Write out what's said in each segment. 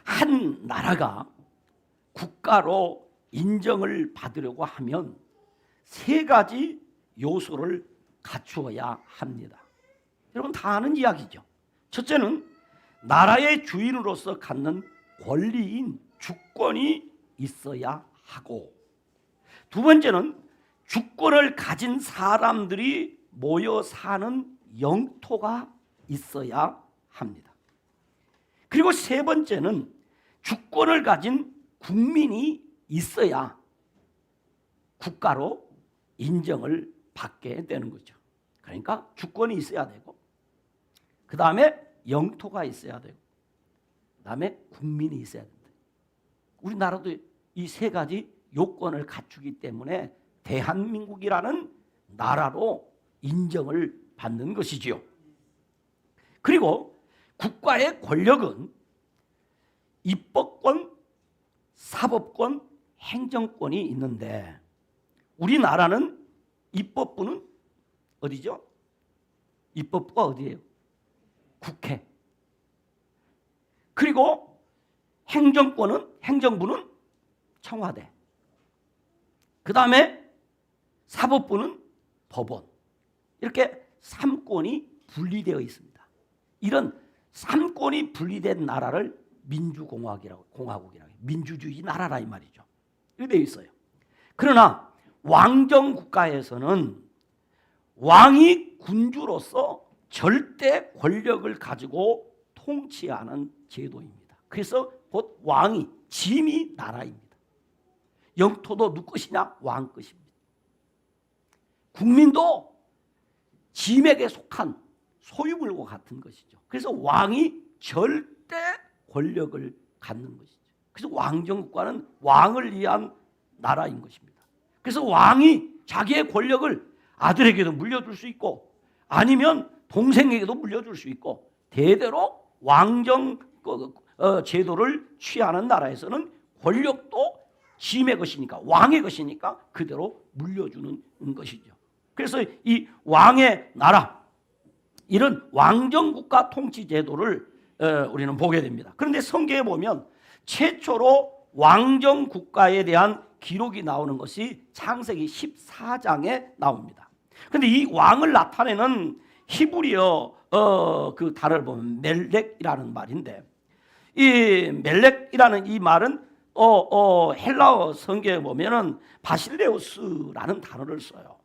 한 나라가 국가로 인정을 받으려고 하면 세 가지 요소를 갖추어야 합니다. 여러분 다 아는 이야기죠. 첫째는 나라의 주인으로서 갖는 권리인 주권이 있어야 하고, 두 번째는 주권을 가진 사람들이 모여 사는 영토가 있어야 합니다. 그리고 세 번째는 주권을 가진 국민이 있어야 국가로 인정을 받게 되는 거죠. 그러니까 주권이 있어야 되고, 그 다음에 영토가 있어야 되고, 그 다음에 국민이 있어야 된다. 우리나라도 이 세 가지 요건을 갖추기 때문에 대한민국이라는 나라로 인정을 받는 것이지요. 그리고 국가의 권력은 입법권, 사법권, 행정권이 있는데 우리나라는 입법부는 어디죠? 입법부가 어디예요? 국회. 그리고 행정부는 청와대. 그 다음에 사법부는 법원. 이렇게 3권이 분리되어 있습니다. 이런 3권이 분리된 나라를 공화국이라고 민주주의 나라라 이 말이죠. 이렇게 되어 있어요. 그러나 왕정 국가에서는 왕이 군주로서 절대 권력을 가지고 통치하는 제도입니다. 그래서 곧 왕이 짐이 나라입니다. 영토도 누구 것이냐? 왕 것입니다. 국민도 짐에게 속한 소유물과 같은 것이죠. 그래서 왕이 절대 권력을 갖는 것이죠. 그래서 왕정국가는 왕을 위한 나라인 것입니다. 그래서 왕이 자기의 권력을 아들에게도 물려줄 수 있고 아니면 동생에게도 물려줄 수 있고 대대로 왕정 제도를 취하는 나라에서는 권력도 짐의 것이니까 왕의 것이니까 그대로 물려주는 것이죠. 그래서 이 왕의 나라 이런 왕정국가 통치제도를 우리는 보게 됩니다. 그런데 성경에 보면 최초로 왕정국가에 대한 기록이 나오는 것이 창세기 14장에 나옵니다. 그런데 이 왕을 나타내는 히브리어 그 단어를 보면 멜렉이라는 말인데 이 멜렉이라는 이 말은 헬라어 성경에 보면은 바실레우스라는 단어를 써요.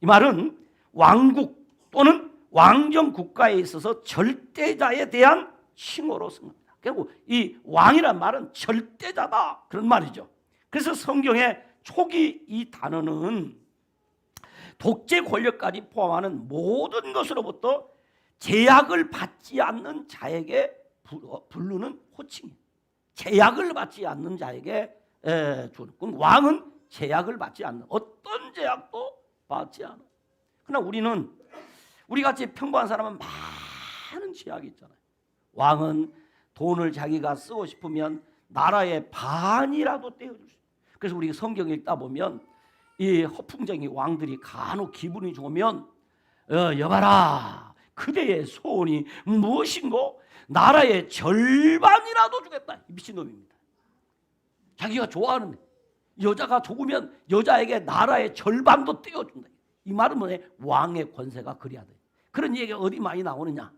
이 말은 왕국 또는 왕정 국가에 있어서 절대자에 대한 칭호로 쓰입니다. 그리고 이 왕이란 말은 절대자다 그런 말이죠. 그래서 성경의 초기 이 단어는 독재 권력까지 포함하는 모든 것으로부터 제약을 받지 않는 자에게 부르는 호칭이에요. 제약을 받지 않는 자에게 주는. 왕은 제약을 받지 않는 어떤 제약도 받지 않아. 그러나 우리 같이 평범한 사람은 많은 제약이 있잖아요. 왕은 돈을 자기가 쓰고 싶으면 나라의 반이라도 떼어줄 수 있어요. 그래서 우리 성경 읽다 보면 이 허풍쟁이 왕들이 간혹 기분이 좋으면 여봐라 그대의 소원이 무엇인고 나라의 절반이라도 주겠다. 미친놈입니다. 자기가 좋아하는 여자가 좋으면 여자에게 나라의 절반도 떼어준다. 이 말은 뭐냐? 왕의 권세가 그래야 돼. 그런 얘기가 어디 많이 나오느냐?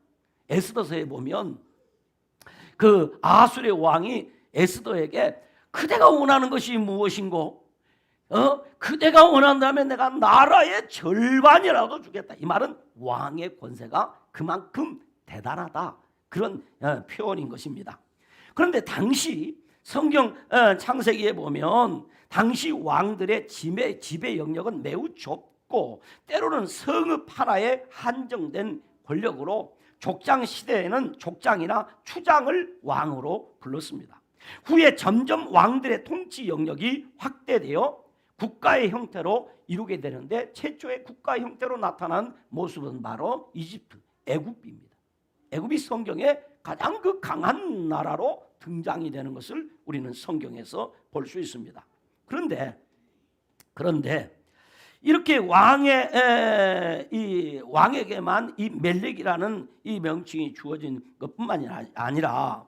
에스더서에 보면 그 아수르의 왕이 에스더에게 그대가 원하는 것이 무엇인고? 그대가 원한다면 내가 나라의 절반이라도 주겠다. 이 말은 왕의 권세가 그만큼 대단하다. 그런 표현인 것입니다. 그런데 당시 성경 창세기에 보면 당시 왕들의 지배 영역은 매우 좁고 때로는 성읍 하나에 한정된 권력으로 족장 시대에는 족장이나 추장을 왕으로 불렀습니다. 후에 점점 왕들의 통치 영역이 확대되어 국가의 형태로 이루게 되는데 최초의 국가 형태로 나타난 모습은 바로 이집트, 애굽입니다. 애굽이 성경에 가장 그 강한 나라로 등장이 되는 것을 우리는 성경에서 볼 수 있습니다. 그런데 이렇게 왕에게만 이 멜렉이라는 이 명칭이 주어진 것뿐만이 아니라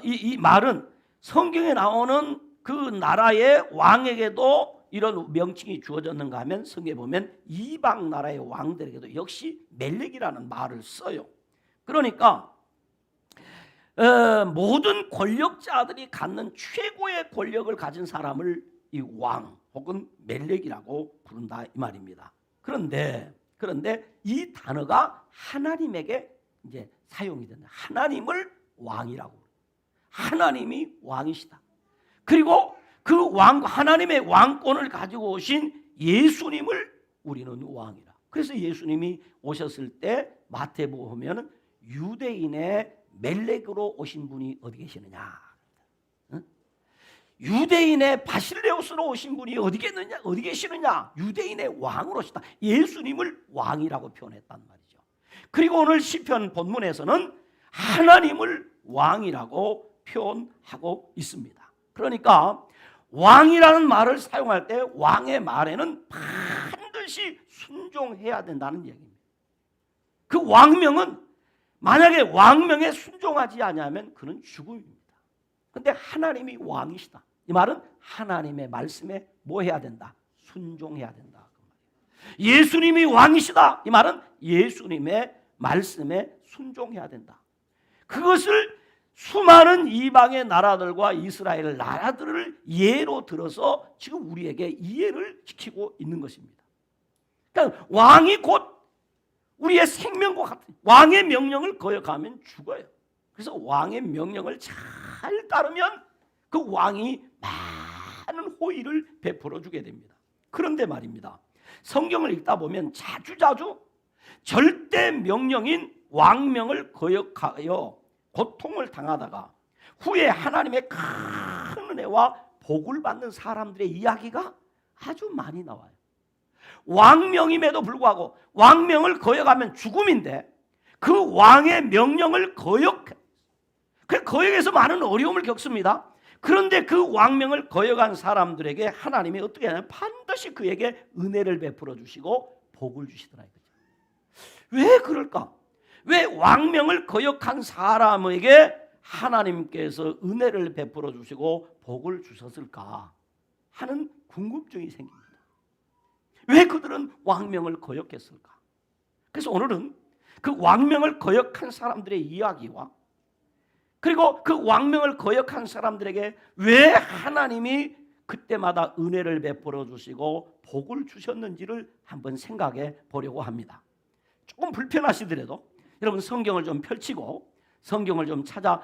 이 말은 성경에 나오는 그 나라의 왕에게도 이런 명칭이 주어졌는가 하면 성경에 보면 이방 나라의 왕들에게도 역시 멜렉이라는 말을 써요. 그러니까 모든 권력자들이 갖는 최고의 권력을 가진 사람을 이 왕 혹은 멜렉이라고 부른다 이 말입니다. 그런데 이 단어가 하나님에게 이제 사용이 된다. 하나님을 왕이라고. 하나님이 왕이시다. 그리고 그 왕, 하나님의 왕권을 가지고 오신 예수님을 우리는 왕이라. 그래서 예수님이 오셨을 때 마태복음 보면 유대인의 멜렉으로 오신 분이 어디 계시느냐? 응? 유대인의 바실레우스로 오신 분이 어디 계시느냐? 유대인의 왕으로 오시다. 예수님을 왕이라고 표현했단 말이죠. 그리고 오늘 시편 본문에서는 하나님을 왕이라고 표현하고 있습니다. 그러니까 왕이라는 말을 사용할 때 왕의 말에는 반드시 순종해야 된다는 얘기입니다. 그 왕명은 만약에 왕명에 순종하지 않으면 그는 죽음입니다. 그런데 하나님이 왕이시다. 이 말은 하나님의 말씀에 뭐 해야 된다? 순종해야 된다. 예수님이 왕이시다. 이 말은 예수님의 말씀에 순종해야 된다. 그것을 수많은 이방의 나라들과 이스라엘 나라들을 예로 들어서 지금 우리에게 이해를 시키고 있는 것입니다. 그러니까 왕이 곧 우리의 생명과 같은 왕의 명령을 거역하면 죽어요. 그래서 왕의 명령을 잘 따르면 그 왕이 많은 호의를 베풀어 주게 됩니다. 그런데 말입니다. 성경을 읽다 보면 자주자주 절대 명령인 왕명을 거역하여 고통을 당하다가 후에 하나님의 큰 은혜와 복을 받는 사람들의 이야기가 아주 많이 나와요. 왕명임에도 불구하고 왕명을 거역하면 죽음인데 그 왕의 명령을 거역해서 많은 어려움을 겪습니다. 그런데 그 왕명을 거역한 사람들에게 하나님이 어떻게 하냐면 반드시 그에게 은혜를 베풀어 주시고 복을 주시더라. 왜 그럴까? 왜 왕명을 거역한 사람에게 하나님께서 은혜를 베풀어 주시고 복을 주셨을까 하는 궁금증이 생깁니다. 왜 그들은 왕명을 거역했을까? 그래서 오늘은 그 왕명을 거역한 사람들의 이야기와 그리고 그 왕명을 거역한 사람들에게 왜 하나님이 그때마다 은혜를 베풀어 주시고 복을 주셨는지를 한번 생각해 보려고 합니다. 조금 불편하시더라도 여러분 성경을 좀 펼치고 성경을 좀 찾아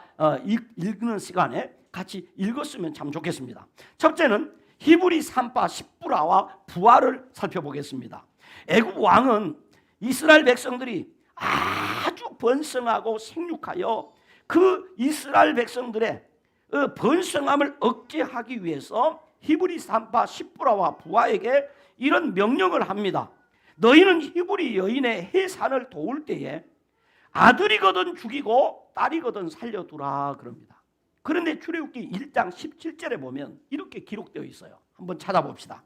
읽는 시간에 같이 읽었으면 참 좋겠습니다. 첫째는 히브리 3파 10부라와 부하를 살펴보겠습니다. 애굽 왕은 이스라엘 백성들이 아주 번성하고 생육하여 그 이스라엘 백성들의 번성함을 억제하기 위해서 히브리 3파 10부라와 부하에게 이런 명령을 합니다. 너희는 히브리 여인의 해산을 도울 때에 아들이거든 죽이고 딸이거든 살려두라 그럽니다. 그런데 출애굽기 1장 17절에 보면 이렇게 기록되어 있어요. 한번 찾아봅시다.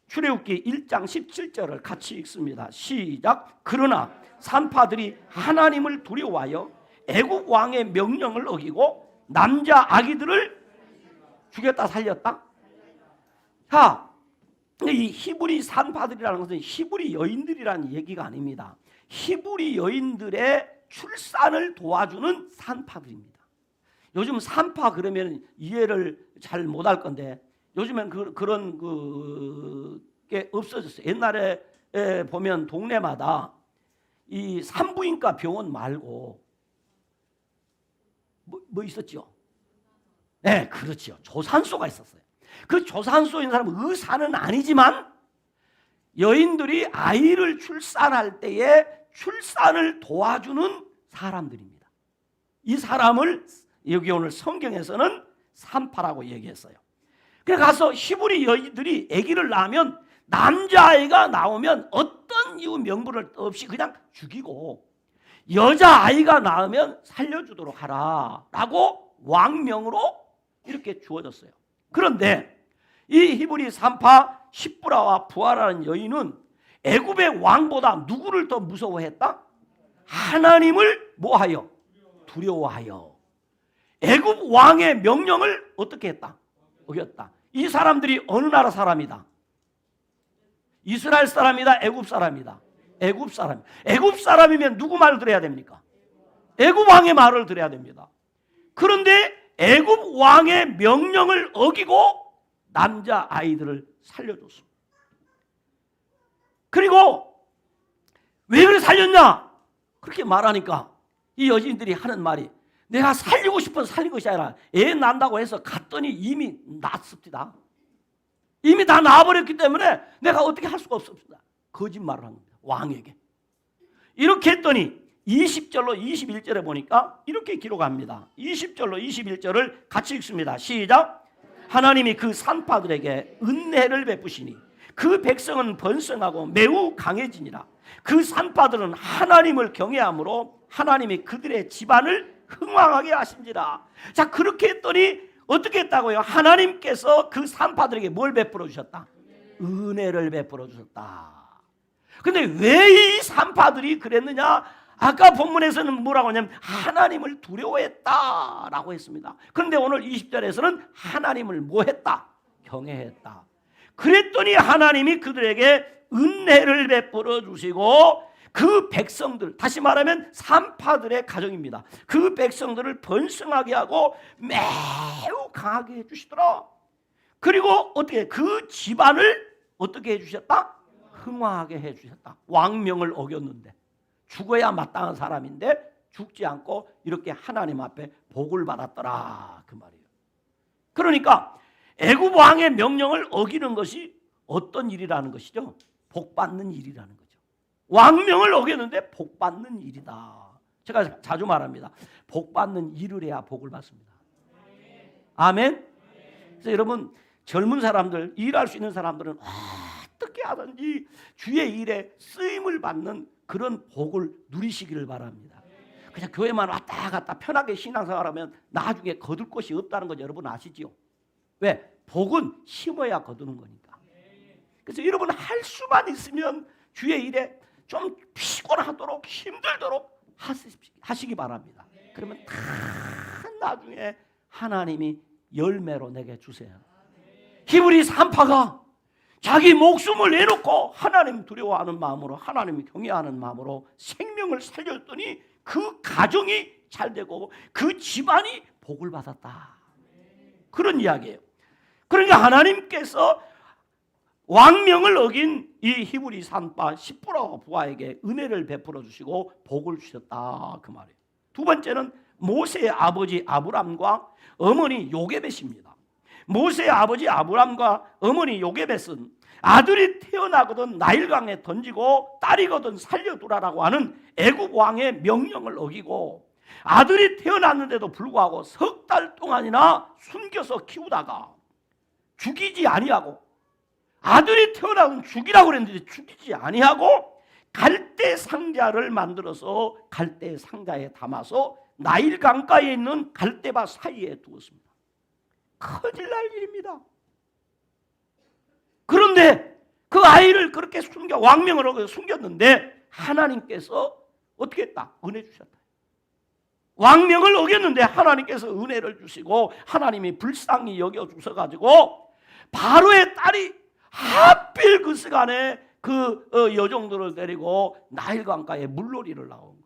출애굽기 1장 17절을 같이 읽습니다. 시작. 그러나 산파들이 하나님을 두려워하여 애굽 왕의 명령을 어기고 남자 아기들을 죽였다 살렸다. 자, 이 히브리 산파들이라는 것은 히브리 여인들이라는 얘기가 아닙니다. 히브리 여인들의 출산을 도와주는 산파들입니다. 요즘 산파 그러면 이해를 잘 못할 건데 요즘엔 그런 게 없어졌어요. 옛날에 보면 동네마다 이 산부인과 병원 말고 뭐 있었죠? 네, 그렇죠. 조산소가 있었어요. 그 조산소인 사람은 의사는 아니지만 여인들이 아이를 출산할 때에 출산을 도와주는 사람들입니다. 이 사람을 여기 오늘 성경에서는 산파라고 얘기했어요. 그래서 가서 히브리 여인들이 아기를 낳으면 남자아이가 나오면 어떤 이유 명분을 없이 그냥 죽이고 여자아이가 낳으면 살려주도록 하라 라고 왕명으로 이렇게 주어졌어요. 그런데 이 히브리 산파 십부라와 부하라는 여인은 애굽의 왕보다 누구를 더 무서워했다? 하나님을 뭐하여? 두려워하여. 애굽 왕의 명령을 어떻게 했다? 어겼다. 이 사람들이 어느 나라 사람이다? 이스라엘 사람이다? 애굽 사람이다? 애굽 사람. 애굽 사람이면 누구 말을 들어야 됩니까? 애굽 왕의 말을 들어야 됩니다. 그런데 애굽 왕의 명령을 어기고 남자 아이들을 살려줬습니다. 그리고 왜 그래 살렸냐? 그렇게 말하니까 이 여인들이 하는 말이 내가 살리고 싶어서 살린 것이 아니라 애 난다고 해서 갔더니 이미 낳습니다. 이미 다 낳아버렸기 때문에 내가 어떻게 할 수가 없습니다. 거짓말을 한 겁니다. 왕에게. 이렇게 했더니 20절로 21절에 보니까 이렇게 기록합니다. 20절로 21절을 같이 읽습니다. 시작. 하나님이 그 산파들에게 은혜를 베푸시니 그 백성은 번성하고 매우 강해지니라. 그 산파들은 하나님을 경외함으로 하나님이 그들의 집안을 흥왕하게 하신지라. 자, 그렇게 했더니 어떻게 했다고요? 하나님께서 그 산파들에게 뭘 베풀어 주셨다? 은혜를 베풀어 주셨다. 근데 왜 이 산파들이 그랬느냐? 아까 본문에서는 뭐라고 하냐면 하나님을 두려워했다라고 했습니다. 그런데 오늘 20절에서는 하나님을 뭐 했다? 경외했다. 그랬더니 하나님이 그들에게 은혜를 베풀어 주시고 그 백성들, 다시 말하면 산파들의 가정입니다. 그 백성들을 번성하게 하고 매우 강하게 해주시더라. 그리고 어떻게 그 집안을 어떻게 해주셨다? 흥왕하게 해주셨다. 왕명을 어겼는데 죽어야 마땅한 사람인데 죽지 않고 이렇게 하나님 앞에 복을 받았더라, 그 말이에요. 그러니까 애굽 왕의 명령을 어기는 것이 어떤 일이라는 것이죠? 복 받는 일이라는 거죠. 왕명을 어겼는데 복 받는 일이다. 제가 자주 말합니다. 복 받는 일을 해야 복을 받습니다. 아멘. 그래서 여러분, 젊은 사람들, 일할 수 있는 사람들은 어떻게 하든지 주의 일에 쓰임을 받는 그런 복을 누리시기를 바랍니다. 그냥 교회만 왔다 갔다 편하게 신앙생활하면 나중에 거둘 것이 없다는 거 여러분 아시지요? 왜? 복은 심어야 거두는 거니까. 그래서 여러분 할 수만 있으면 주의 일에 좀 피곤하도록 힘들도록 하시기 바랍니다. 그러면 다 나중에 하나님이 열매로 내게 주세요. 히브리 산파가 자기 목숨을 내놓고 하나님 두려워하는 마음으로, 하나님 경외하는 마음으로 생명을 살렸더니 그 가정이 잘되고 그 집안이 복을 받았다. 그런 이야기예요. 그러니까 하나님께서 왕명을 어긴 이 히브리 산파 시프라 부하에게 은혜를 베풀어 주시고 복을 주셨다, 그 말이에요. 두 번째는 모세의 아버지 아브람과 어머니 요게벳입니다. 모세의 아버지 아브람과 어머니 요게벳은 아들이 태어나거든 나일강에 던지고 딸이거든 살려두라라고 하는 애굽 왕의 명령을 어기고 아들이 태어났는데도 불구하고 석 달 동안이나 숨겨서 키우다가 죽이지 아니하고, 아들이 태어나면 죽이라고 그랬는데 죽이지 아니하고 갈대 상자를 만들어서 갈대 상자에 담아서 나일 강가에 있는 갈대밭 사이에 두었습니다. 큰일 날 일입니다. 그런데 그 아이를 그렇게 왕명을 어겨 숨겼는데 하나님께서 어떻게 했다? 은혜 주셨다. 왕명을 어겼는데 하나님께서 은혜를 주시고 하나님이 불쌍히 여겨 주셔가지고 바로의 딸이 하필 그 시간에 그 여종들을 데리고 나일강가에 물놀이를 나온 거예요.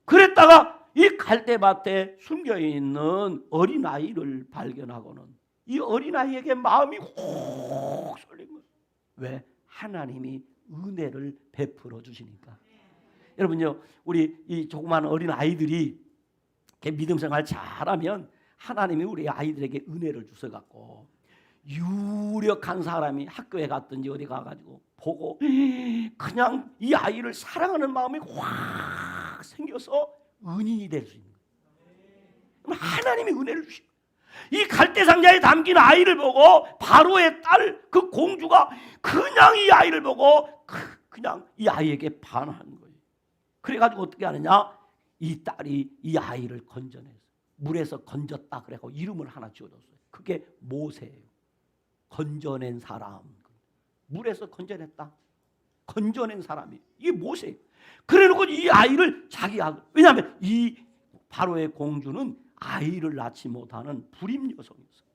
그랬다가 이 갈대밭에 숨겨있는 어린아이를 발견하고는 이 어린아이에게 마음이 혹 쏠린 거예요. 왜? 하나님이 은혜를 베풀어 주시니까. 여러분요, 우리 이 조그마한 어린아이들이 믿음 생활 잘하면 하나님이 우리 아이들에게 은혜를 주셔갖고 유력한 사람이 학교에 갔든지 어디 가가지고 보고 그냥 이 아이를 사랑하는 마음이 확 생겨서 은인이 될 수 있는 거예요. 하나님이 은혜를 주시고 이 갈대상자에 담긴 아이를 보고 바로의 딸 그 공주가 그냥 이 아이를 보고 그냥 이 아이에게 반한 거예요. 그래가지고 어떻게 하느냐, 이 딸이 이 아이를 건져내서 물에서 건졌다 그래고 이름을 하나 지어줬어요. 그게 모세예요. 건져낸 사람. 물에서 건져냈다. 건져낸 사람이 이게 모세예요. 그래놓고 이 아이를 자기 아들, 왜냐하면 이 바로의 공주는 아이를 낳지 못하는 불임 여성이었어요.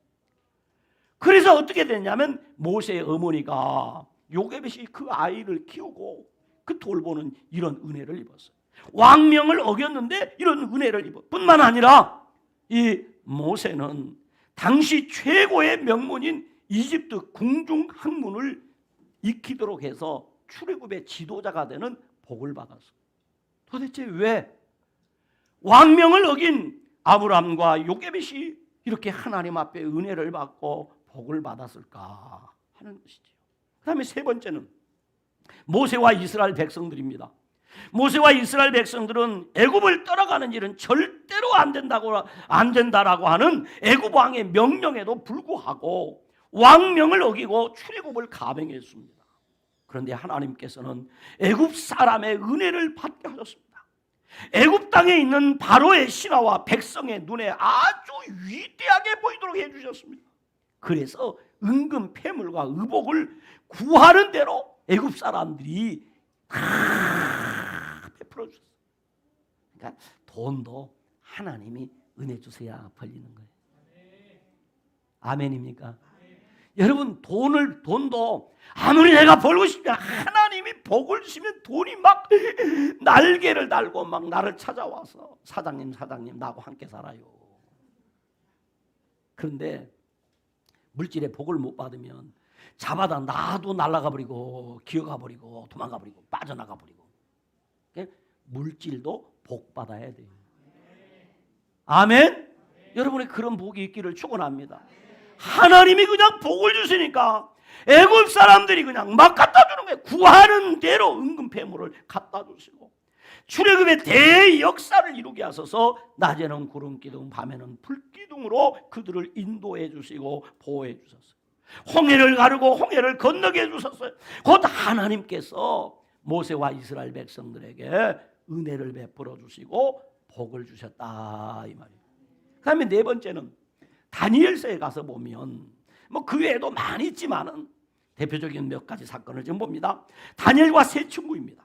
그래서 어떻게 됐냐면 모세의 어머니가 요게벳이 그 아이를 키우고 그 돌보는 이런 은혜를 입었어요. 왕명을 어겼는데 이런 은혜를 입어. 뿐만 아니라 이 모세는 당시 최고의 명문인 이집트 궁중 학문을 익히도록 해서 출애굽의 지도자가 되는 복을 받았어요. 도대체 왜 왕명을 어긴 아브람과 요게벳이 이렇게 하나님 앞에 은혜를 받고 복을 받았을까 하는 것이죠. 그 다음에 세 번째는 모세와 이스라엘 백성들입니다. 모세와 이스라엘 백성들은 애굽을 떠나가는 일은 절대로 안 된다라고 하는 애굽 왕의 명령에도 불구하고 왕명을 어기고 출애굽을 감행했습니다. 그런데 하나님께서는 애굽 사람의 은혜를 받게 하셨습니다. 애굽 땅에 있는 바로의 신하와 백성의 눈에 아주 위대하게 보이도록 해주셨습니다. 그래서 은금 패물과 의복을 구하는 대로 애굽 사람들이 다 베풀어 주셨어요. 그러니까 돈도 하나님이 은혜 주셔야 벌리는 거예요. 아멘입니까? 여러분 돈도 아무리 내가 벌고 싶으면 하나님이 복을 주시면 돈이 막 날개를 달고 막 나를 찾아와서 사장님 나하고 함께 살아요. 그런데 물질의 복을 못 받으면 잡아다 나도 날아가 버리고 기어가 버리고 도망가 버리고 빠져나가 버리고. 물질도 복 받아야 돼요. 아멘. 여러분의 그런 복이 있기를 축원합니다. 하나님이 그냥 복을 주시니까 애굽 사람들이 그냥 막 갖다 주는 거예요. 구하는 대로 은금 패물을 갖다 주시고 출애굽의 대역사를 이루게 하셔서 낮에는 구름 기둥 밤에는 불 기둥으로 그들을 인도해 주시고 보호해 주셨어요. 홍해를 가르고 홍해를 건너게 해 주셨어요. 곧 하나님께서 모세와 이스라엘 백성들에게 은혜를 베풀어 주시고 복을 주셨다 이 말이에요. 그다음에 네 번째는 다니엘서에 가서 보면 그 외에도 많이 있지만은 대표적인 몇 가지 사건을 좀 봅니다. 다니엘과 세 친구입니다.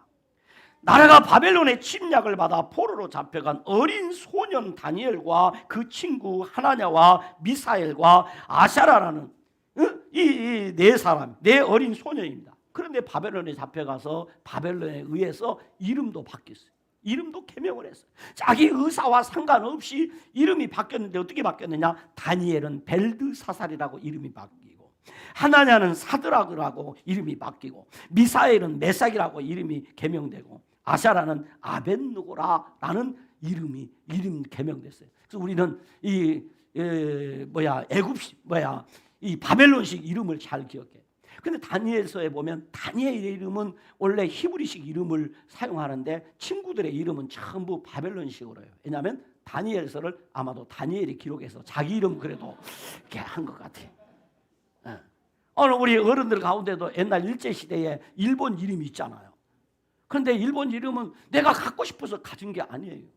나라가 바벨론의 침략을 받아 포로로 잡혀간 어린 소년 다니엘과 그 친구 하나냐와 미사엘과 아샤라라는 이 네 사람, 네 어린 소년입니다. 그런데 바벨론에 잡혀가서 바벨론에 의해서 이름도 바뀌었어요. 이름도 개명을 했어요. 자기 의사와 상관없이 이름이 바뀌었는데 어떻게 바뀌었느냐? 다니엘은 벨드사살이라고 이름이 바뀌고, 하나냐는 사드락이라고 이름이 바뀌고, 미사엘은 메삭이라고 이름이 개명되고, 아샤라는 아벳누고라라는 이름 개명됐어요. 그래서 우리는 이 바벨론식 이름을 잘 기억해요. 근데 다니엘서에 보면 다니엘의 이름은 원래 히브리식 이름을 사용하는데 친구들의 이름은 전부 바벨론식으로 해요. 왜냐하면 다니엘서를 아마도 다니엘이 기록해서 자기 이름 그래도 이렇게 한 것 같아요. 오늘 우리 어른들 가운데도 옛날 일제시대에 일본 이름이 있잖아요. 그런데 일본 이름은 내가 갖고 싶어서 가진 게 아니에요.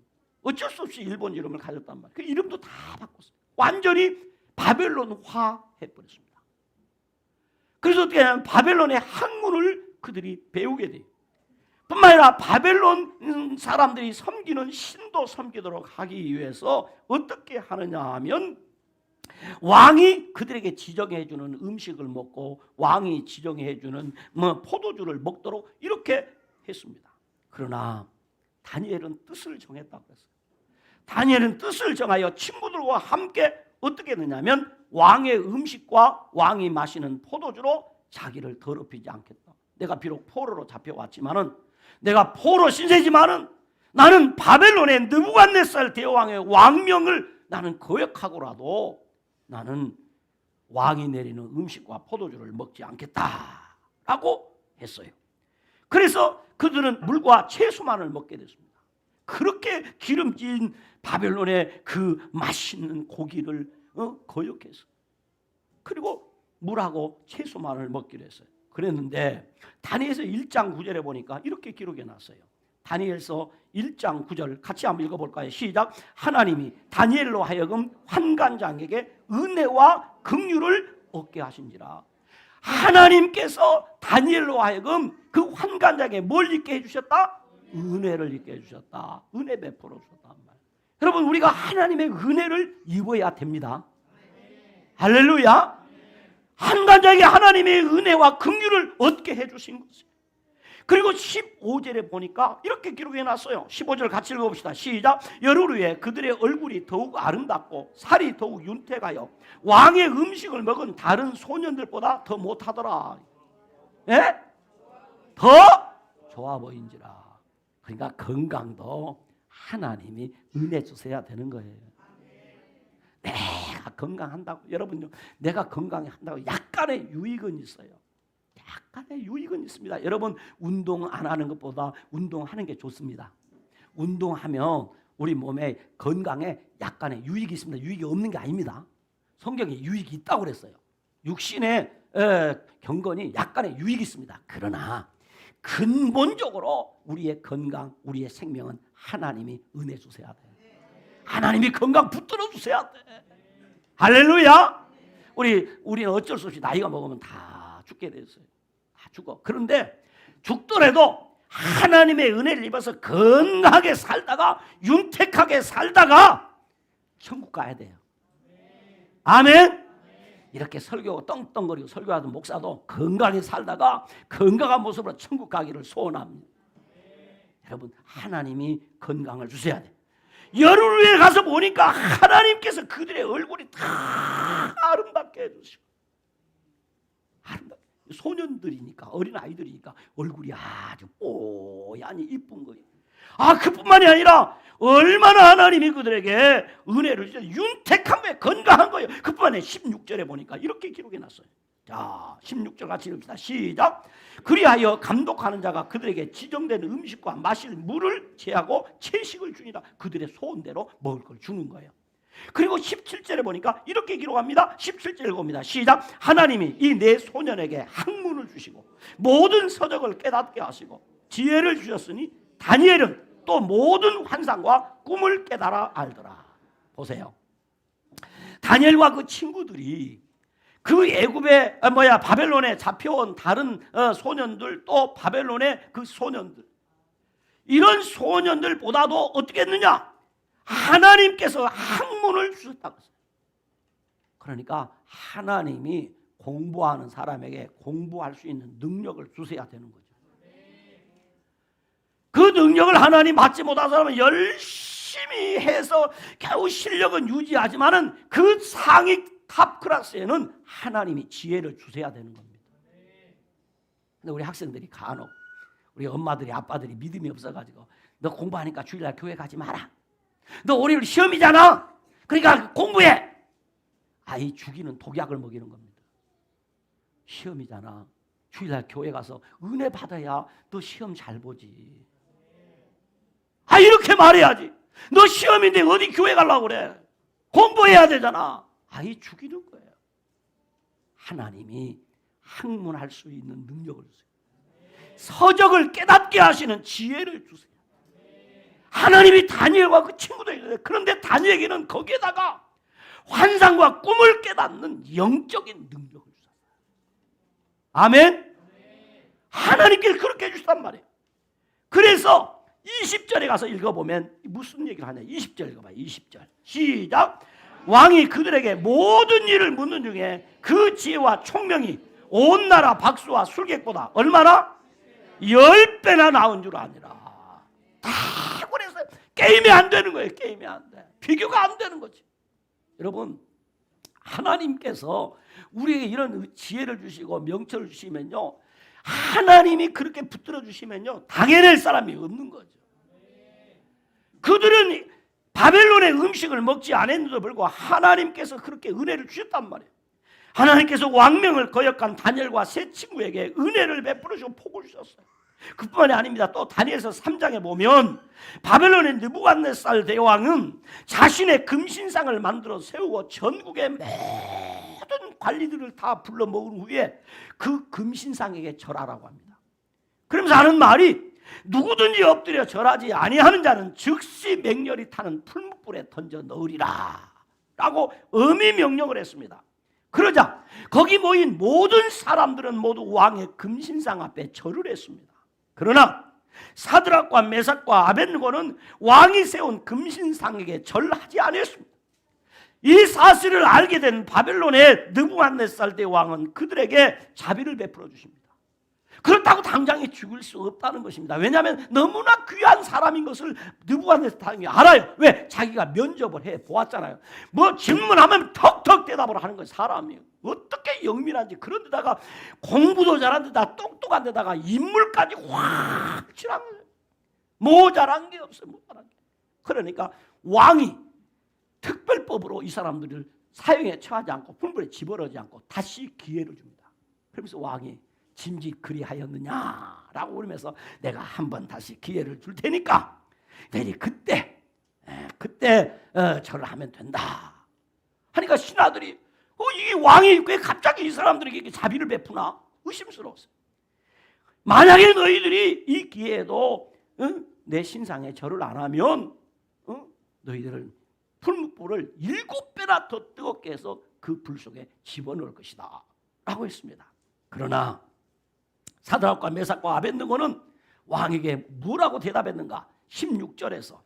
어쩔 수 없이 일본 이름을 가졌단 말이에요. 그 이름도 다 바꿨어요. 완전히 바벨론화 해버렸습니다. 그래서 어떻게 하냐면 바벨론의 학문을 그들이 배우게 돼요. 뿐만 아니라 바벨론 사람들이 섬기는 신도 섬기도록 하기 위해서 어떻게 하느냐 하면 왕이 그들에게 지정해 주는 음식을 먹고 왕이 지정해 주는 포도주를 먹도록 이렇게 했습니다. 그러나 다니엘은 뜻을 정했다고 했어요. 다니엘은 뜻을 정하여 친구들과 함께 어떻게 했느냐면 왕의 음식과 왕이 마시는 포도주로 자기를 더럽히지 않겠다. 내가 비록 포로로 잡혀왔지만은, 내가 포로 신세지만은 나는 바벨론의 느부갓네살 대왕의 왕명을 나는 거역하고라도 나는 왕이 내리는 음식과 포도주를 먹지 않겠다라고 했어요. 그래서 그들은 물과 채소만을 먹게 됐습니다. 그렇게 기름진 바벨론의 그 맛있는 고기를 거역해서, 그리고 물하고 채소만을 먹기로 했어요. 그랬는데 다니엘서 1장 9절에 보니까 이렇게 기록해 놨어요. 다니엘서 1장 9절 같이 한번 읽어볼까요? 시작. 하나님이 다니엘로 하여금 환관장에게 은혜와 긍휼을 얻게 하신지라. 하나님께서 다니엘로 하여금 그 환관장에 뭘 있게 해주셨다? 은혜를 있게 해주셨다. 은혜 베풀어 주셨단 말. 여러분, 우리가 하나님의 은혜를 입어야 됩니다. 할렐루야. 한간자에게 하나님의 은혜와 긍휼을 얻게 해주신 것이에요. 그리고 15절에 보니까 이렇게 기록해 놨어요. 15절 같이 읽어봅시다. 시작. 열흘 후에 그들의 얼굴이 더욱 아름답고 살이 더욱 윤택하여 왕의 음식을 먹은 다른 소년들보다 더 못하더라. 예? 더 좋아 보인지라. 그러니까 건강도 하나님이 은혜 주셔야 되는 거예요. 내가 건강한다고, 여러분, 내가 건강한다고 약간의 유익은 있어요. 약간의 유익은 있습니다. 여러분, 운동 안 하는 것보다 운동하는 게 좋습니다. 운동하면 우리 몸에 건강에 약간의 유익이 있습니다. 유익이 없는 게 아닙니다. 성경에 유익이 있다고 그랬어요. 육신의 경건이 약간의 유익이 있습니다. 그러나 근본적으로 우리의 건강, 우리의 생명은 하나님이 은혜 주셔야 돼요. 하나님이 건강 붙들어 주셔야 돼. 할렐루야. 우리는 어쩔 수 없이 나이가 먹으면 다 죽게 됐어요. 다 죽어. 그런데 죽더라도 하나님의 은혜를 입어서 건강하게 살다가 윤택하게 살다가 천국 가야 돼요. 아멘. 이렇게 설교하고 떵떵거리고 설교하던 목사도 건강하게 살다가 건강한 모습으로 천국 가기를 소원합니다. 여러분, 하나님이 건강을 주셔야 돼요. 열흘 후에 가서 보니까 하나님께서 그들의 얼굴이 다 아름답게 해주시고, 아름답게, 소년들이니까, 어린 아이들이니까 얼굴이 아주 뽀얀이 이쁜 거예요. 그뿐만이 아니라 얼마나 하나님이 그들에게 은혜를 주셔서 윤택한 거예요. 건강한 거예요. 그뿐만 아니라 16절에 보니까 이렇게 기록해 놨어요. 자, 16절 같이 읽읍시다. 시작. 그리하여 감독하는 자가 그들에게 지정된 음식과 마실 물을 제하고 채식을 주니라. 그들의 소원대로 먹을 걸 주는 거예요. 그리고 17절에 보니까 이렇게 기록합니다. 17절 읽어봅니다. 시작. 하나님이 이 네 소년에게 학문을 주시고 모든 서적을 깨닫게 하시고 지혜를 주셨으니 다니엘은 또 모든 환상과 꿈을 깨달아 알더라. 보세요. 다니엘과 그 친구들이 그 애굽의 바벨론에 잡혀온 다른 소년들, 또 바벨론의 그 소년들, 이런 소년들보다도 어떻게 했느냐? 하나님께서 학문을 주셨다고 했어요. 그러니까 하나님이 공부하는 사람에게 공부할 수 있는 능력을 주셔야 되는 거죠. 그 능력을 하나님 받지 못한 사람은 열심히 해서 겨우 실력은 유지하지만은 그 상위 탑 클래스에는 하나님이 지혜를 주셔야 되는 겁니다. 근데 우리 학생들이 간혹 우리 엄마들이 아빠들이 믿음이 없어가지고 너 공부하니까 주일날 교회 가지 마라. 너 월요일 시험이잖아. 그러니까 공부해. 아이 죽이는 독약을 먹이는 겁니다. 시험이잖아. 주일날 교회 가서 은혜 받아야 너 시험 잘 보지. 이렇게 말해야지. 너 시험인데 어디 교회 가려고 그래. 공부해야 되잖아. 아이 죽이는 거예요. 하나님이 학문할 수 있는 능력을 주세요. 서적을 깨닫게 하시는 지혜를 주세요. 하나님이 다니엘과 그 친구들에게, 그런데 다니엘에게는 거기에다가 환상과 꿈을 깨닫는 영적인 능력을 주셨어요. 아멘. 하나님께서 그렇게 해주셨단 말이에요. 그래서 20절에 가서 읽어보면 무슨 얘기를 하냐. 20절 읽어봐요. 20절 시작. 왕이 그들에게 모든 일을 묻는 중에 그 지혜와 총명이 온 나라 박수와 술객보다 얼마나? 10배나 나온 줄 아니라. 다 그래서 게임이 안 되는 거예요. 게임이 안 돼. 비교가 안 되는 거지. 여러분, 하나님께서 우리에게 이런 지혜를 주시고 명철을 주시면요, 하나님이 그렇게 붙들어 주시면요, 당해낼 사람이 없는 거죠. 그들은 바벨론의 음식을 먹지 않았는데도 불구하고 하나님께서 그렇게 은혜를 주셨단 말이에요. 하나님께서 왕명을 거역한 다니엘과 세 친구에게 은혜를 베풀으시고 복을 주셨어요. 그뿐만이 아닙니다. 또 다니엘서 3장에 보면 바벨론의 느부갓네살 대왕은 자신의 금신상을 만들어 세우고 전국의 모든 관리들을 다 불러 모은 후에 그 금신상에게 절하라고 합니다. 그러면서 하는 말이 누구든지 엎드려 절하지 아니하는 자는 즉시 맹렬히 타는 풀무불에 던져 넣으리라 라고 엄히 명령을 했습니다. 그러자 거기 모인 모든 사람들은 모두 왕의 금신상 앞에 절을 했습니다. 그러나 사드락과 메삭과 아벳느고는 왕이 세운 금신상에게 절하지 않았습니다. 이 사실을 알게 된 바벨론의 느부갓네살 대왕은 그들에게 자비를 베풀어 주십니다. 그렇다고 당장에 죽일 수 없다는 것입니다. 왜냐하면 너무나 귀한 사람인 것을 느부갓네살이 알아요. 왜? 자기가 면접을 해 보았잖아요. 뭐 질문하면 턱턱 대답을 하는 건 사람이에요. 어떻게 영민한지. 그런 데다가 공부도 잘한 데다가 똑똑한 데다가 인물까지 확 칠한 거예요. 모자란 게 없어요. 모자란 게. 그러니까 왕이 특별법으로 이 사람들을 사형에 처하지 않고 풀불에 집어넣지 않고 다시 기회를 줍니다. 그러면서 왕이 짐짓 그리하였느냐라고 물으면서 내가 한 번 다시 기회를 줄 테니까 너희 그때 절을 하면 된다 하니까 신하들이 이 왕이 왜 갑자기 이 사람들에게 이렇게 자비를 베푸나 의심스러웠어요. 만약에 너희들이 이 기회에도 내 신상에 절을 안 하면 너희들은 풀무불을 7배나 더 뜨겁게 해서 그 불 속에 집어넣을 것이다 라고 했습니다. 그러나 사드락과 메삭과 아벳느고는 왕에게 뭐라고 대답했는가? 16절에서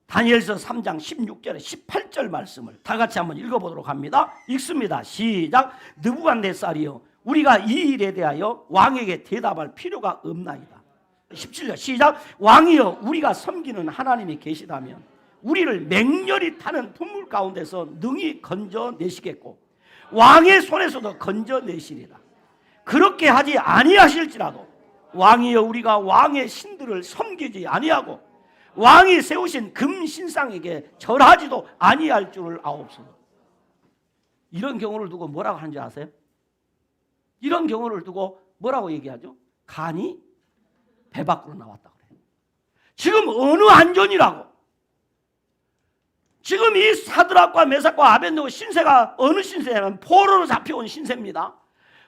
다니엘서 3장 16절에 18절 말씀을 다 같이 한번 읽어보도록 합니다. 읽습니다. 시작. 느부갓네살이여 우리가 이 일에 대하여 왕에게 대답할 필요가 없나이다. 17절 시작. 왕이여 우리가 섬기는 하나님이 계시다면 우리를 맹렬히 타는 풍물 가운데서 능히 건져내시겠고 왕의 손에서도 건져내시리라. 그렇게 하지 아니하실지라도 왕이여 우리가 왕의 신들을 섬기지 아니하고 왕이 세우신 금신상에게 절하지도 아니할 줄을 아옵소서. 이런 경우를 두고 뭐라고 하는지 아세요? 이런 경우를 두고 뭐라고 얘기하죠? 간이 배 밖으로 나왔다 그래요. 지금 어느 안전이라고? 지금 이 사드락과 메삭과 아벳느고 신세가 어느 신세냐면 포로로 잡혀온 신세입니다.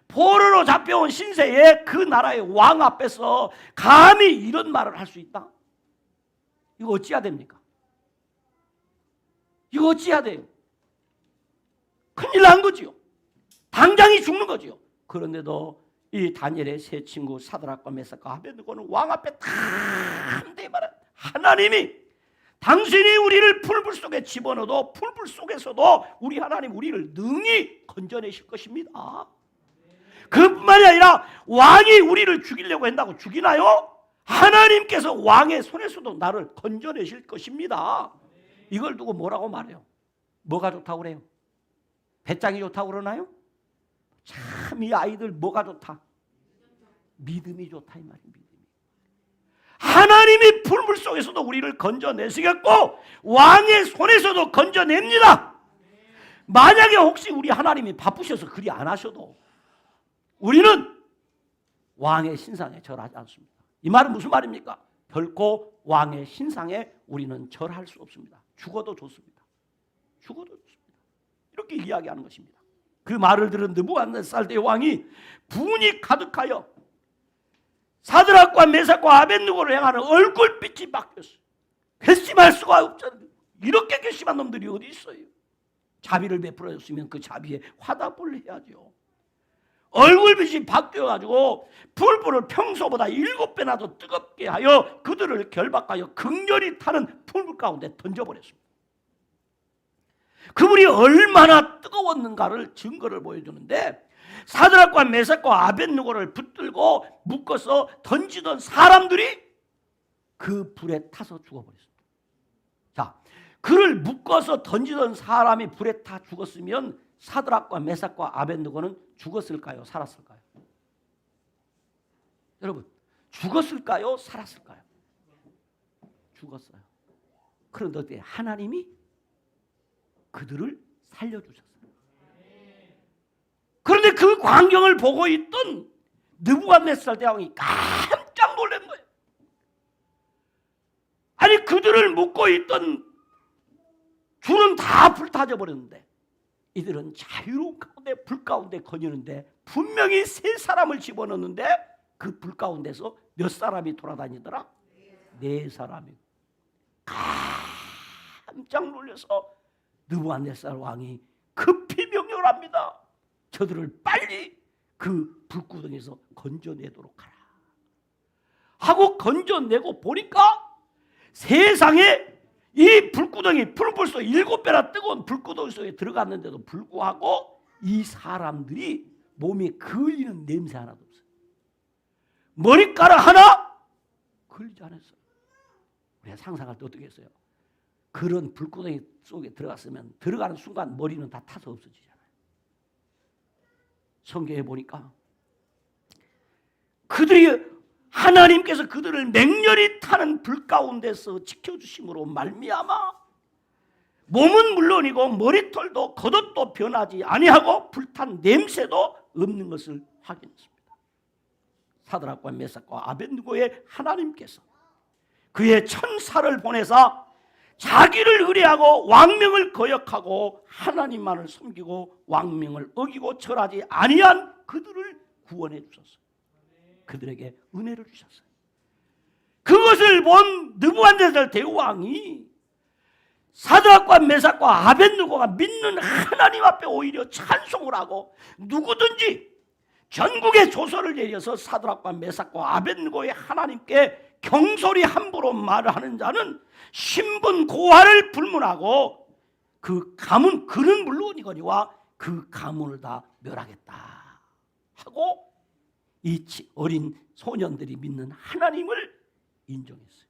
포로로 잡혀온 신세에 그 나라의 왕 앞에서 감히 이런 말을 할 수 있다? 이거 어찌해야 됩니까? 이거 어찌해야 돼요? 큰일 난 거지요. 당장이 죽는 거지요. 그런데도 이 다니엘의 세 친구 사드락과 메삭과 아벳느고는 왕 앞에 담대히 말한 하나님이 당신이 우리를 풀불 속에 집어넣어도 풀불 속에서도 우리 하나님 우리를 능히 건져내실 것입니다. 그뿐만이 아니라 왕이 우리를 죽이려고 한다고 죽이나요? 하나님께서 왕의 손에서도 나를 건져내실 것입니다. 이걸 두고 뭐라고 말해요? 뭐가 좋다고 그래요? 배짱이 좋다고 그러나요? 참 이 아이들 뭐가 좋다? 믿음이 좋다 이 말입니다. 하나님이 풀물 속에서도 우리를 건져내시겠고 왕의 손에서도 건져냅니다. 만약에 혹시 우리 하나님이 바쁘셔서 그리 안 하셔도 우리는 왕의 신상에 절하지 않습니다. 이 말은 무슨 말입니까? 결코 왕의 신상에 우리는 절할 수 없습니다. 죽어도 좋습니다. 죽어도 좋습니다. 이렇게 이야기하는 것입니다. 그 말을 들은 느부갓네살 대왕이 분이 가득하여 사드락과 메삭과 아벳느고를 향하는 얼굴빛이 바뀌었어요. 괘씸할 수가 없잖아요. 이렇게 괘씸한 놈들이 어디 있어요? 자비를 베풀어줬으면 그 자비에 화답을 해야죠. 얼굴빛이 바뀌어가지고 풀불을 평소보다 7배나 더 뜨겁게 하여 그들을 결박하여 극렬히 타는 풀불 가운데 던져버렸습니다. 그불이 얼마나 뜨거웠는가를 증거를 보여주는데 사드락과 메삭과 아벳느고를 붙들고 묶어서 던지던 사람들이 그 불에 타서 죽어버렸습니다. 자, 그를 묶어서 던지던 사람이 불에 타 죽었으면 사드락과 메삭과 아벳느고는 죽었을까요? 살았을까요? 여러분, 죽었을까요? 살았을까요? 죽었어요. 그런데 어때? 하나님이 그들을 살려주셨어요. 그런데 그 광경을 보고 있던 느부갓네살 대왕이 깜짝 놀란 거예요. 아니 그들을 묶고 있던 줄은 다 불타져 버렸는데 이들은 자유로운 가운데 불 가운데 거니는데 분명히 3사람을 집어넣는데 그 불 가운데서 몇 사람이 돌아다니더라? 4사람이. 깜짝 놀라서 느부갓네살 왕이 급히 명령을 합니다. 저들을 빨리 그 불구덩이에서 건져내도록 하라. 하고 건져내고 보니까 세상에 이 불구덩이, 푸른불 속 7배나 뜨거운 불구덩이 속에 들어갔는데도 불구하고 이 사람들이 몸에 걸리는 냄새 하나도 없어요. 머리카락 하나 걸리지 않았어요. 우리가 상상할 때 어떻게 했어요? 그런 불구덩이 속에 들어갔으면 들어가는 순간 머리는 다 타서 없어지잖아요. 성경에 보니까 그들이 하나님께서 그들을 맹렬히 타는 불 가운데서 지켜주심으로 말미암아 몸은 물론이고 머리털도 겉옷도 변하지 아니하고 불탄 냄새도 없는 것을 확인했습니다. 사드락과 메삭과 아벳느고의 하나님께서 그의 천사를 보내사 자기를 의뢰하고 왕명을 거역하고 하나님만을 섬기고 왕명을 어기고 절하지 아니한 그들을 구원해 주셨어요. 그들에게 은혜를 주셨어요. 그것을 본 느부갓네살 대왕이 사드락과 메삭과 아벳느고가 믿는 하나님 앞에 오히려 찬송을 하고 누구든지 전국에 조서를 내려서 사드락과 메삭과 아벳느고의 하나님께 경솔히 함부로 말하는 자는 신분 고하를 불문하고 그 가문 그는 물론이거니와 그 가문을 다 멸하겠다 하고 이 어린 소년들이 믿는 하나님을 인정했어요.